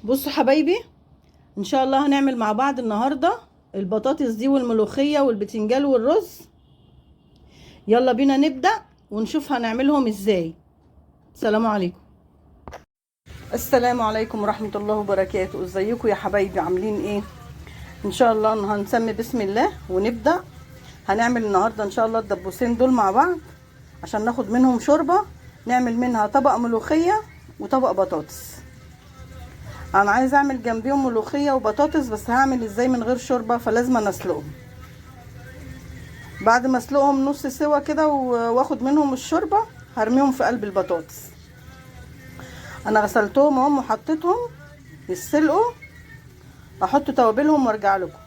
بصوا حبايبي، ان شاء الله هنعمل مع بعض النهارده البطاطس دي والملوخيه والبتنجان والرز. يلا بينا نبدا ونشوف هنعملهم ازاي. السلام عليكم. السلام عليكم ورحمه الله وبركاته. ازيكم يا حبايبي، عاملين ايه؟ ان شاء الله هنسمي بسم الله ونبدا. هنعمل النهارده ان شاء الله الدبوسين دول مع بعض عشان ناخد منهم شوربه، نعمل منها طبق ملوخيه وطبق بطاطس. انا عايزه اعمل جنبيهم ملوخيه وبطاطس، بس هعمل ازاي من غير شوربه؟ فلازم اسلقهم. بعد ما اسلقهم نص سوا كده واخد منهم الشوربه، هرميهم في قلب البطاطس. انا غسلتهم اهم وحطيتهم يتسلقوا، احط توابلهم وارجع لكم.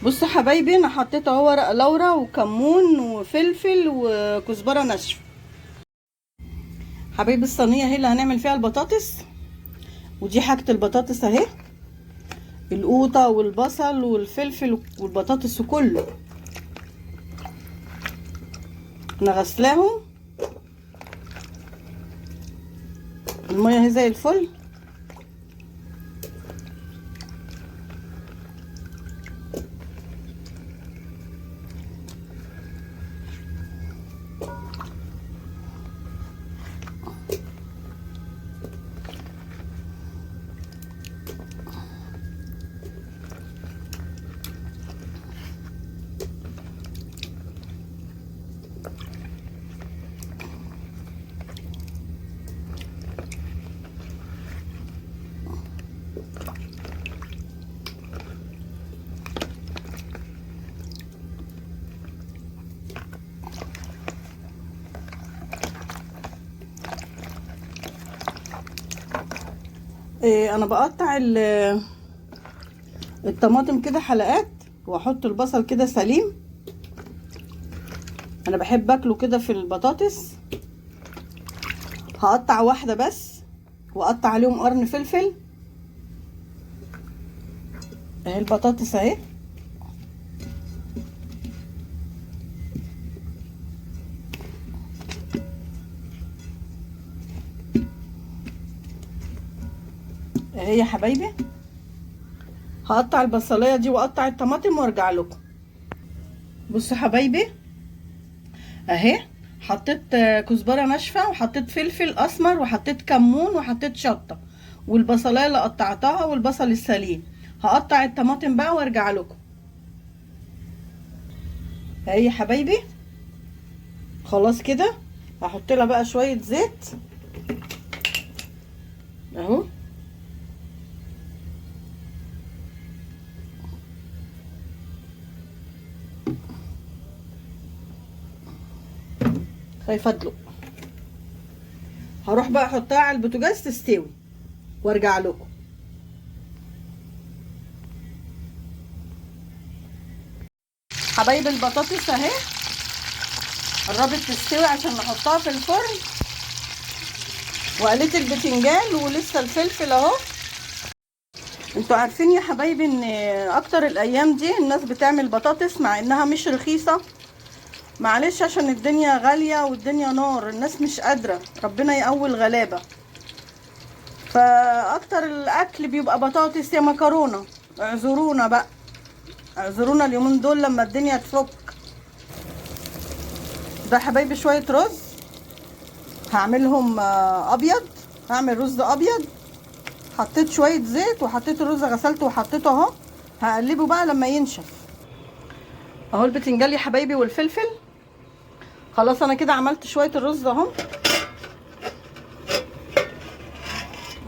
بصوا حبايبي، انا حطيت اهو ورق لورا وكمون وفلفل وكزبره ناشفه. حبايبي الصينيه هي اللي هنعمل فيها البطاطس، ودي حاجه البطاطس اهي، القوطه والبصل والفلفل والبطاطس وكله. انا غسلاهم، الميه اهي زي الفل. انا بقطع الطماطم كده حلقات، واحط البصل كده سليم. انا بحب اكله كده في البطاطس. هقطع واحده بس، واقطع عليهم قرن فلفل. اهي البطاطس اهي. اهي يا حبايبي، هقطع البصلايه دي واقطع الطماطم وارجع لكم. بصوا حبايبي اهي، حطيت كزبره ناشفه، وحطيت فلفل اسمر، وحطيت كمون، وحطيت شطه، والبصلايه اللي قطعتها والبصل السليم. هقطع الطماطم بقى وارجع لكم. اهي يا حبايبي، خلاص كده. هحط لها بقى شويه زيت اهو. خايفه ادلق. هروح بقى احطها على البوتاجاز تستوي وارجع لكم. حبايب البطاطس اهي قربت تستوي عشان نحطها في الفرن، وقليت البتنجان ولسه الفلفل اهو. انتوا عارفين يا حبايبي ان اكتر الايام دي الناس بتعمل بطاطس مع انها مش رخيصه. معلش، عشان الدنيا غاليه والدنيا نار، الناس مش قادره، ربنا يقوي الغلابه. فاكتر الاكل بيبقى بطاطس يا مكرونه. اعذرونا بقى، اعذرونا اليومين دول لما الدنيا تفك. ده حبايبي شويه رز، هعملهم ابيض. هعمل رز ابيض. حطيت شويه زيت وحطيت الرز، غسلته وحطيته اهو. هقلبه بقى لما ينشف. اهو البتنجان يا حبايبي والفلفل. خلاص انا كده عملت شويه الرز اهو.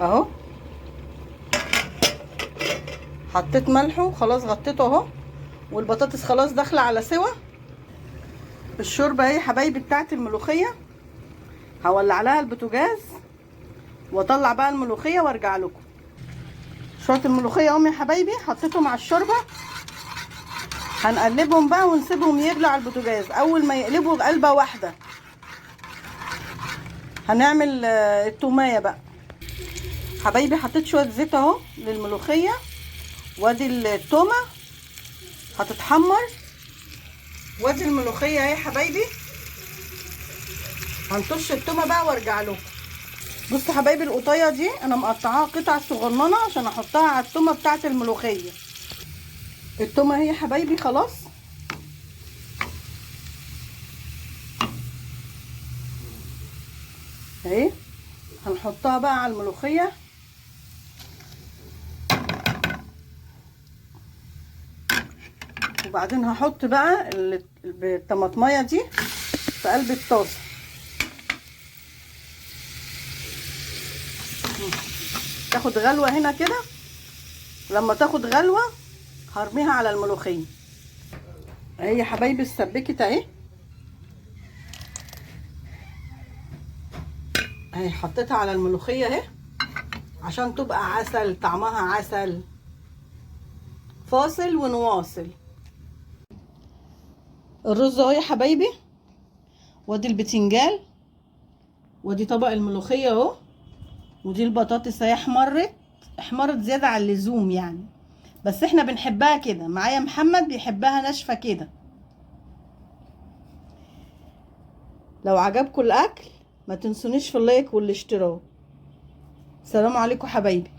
اهو حطيت ملحه، خلاص غطيته اهو. والبطاطس خلاص داخله على سوا. الشوربه اهي يا حبايبي بتاعت الملوخيه. هولع لها البوتاجاز واطلع بقى الملوخيه وارجع لكم. شويه الملوخيه اهم يا حبايبي، حطيتهم على الشوربه. هنقلبهم بقى ونسيبهم يغلوا على البوتاجاز. اول ما يقلبوا قلبه واحده هنعمل التوميه بقى. حبايبي حطيت شويه زيت اهو للملوخيه، وادي التومه هتتحمر، وادي الملوخيه اهي يا حبايبي. هنطش التومه بقى وارجع لكم. بصوا حبايبي القطايه دي انا مقطعاها قطع صغننه عشان احطها على التومه بتاعه الملوخيه. التومه هي حبايبي خلاص اهي، هنحطها بقى على الملوخيه. وبعدين هحط بقى الطماطمايه دي في قلب الطاسه، تاخد غلوه هنا كده. لما تاخد غلوه هرميها على الملوخيه اهي يا حبايبي. السبكت اهي اهي، حطيتها على الملوخيه اهي عشان تبقى عسل، طعمها عسل. فاصل ونواصل. الرز اهو يا حبايبي، وادي البتنجان، وادي طبق الملوخيه اهو، ودي البطاطس اهي احمرت زياده عن اللزوم يعني، بس احنا بنحبها كده. معايا محمد بيحبها ناشفه كده. لو عجبكم الاكل ما تنسونيش في اللايك والاشتراك. سلام عليكم حبايبي.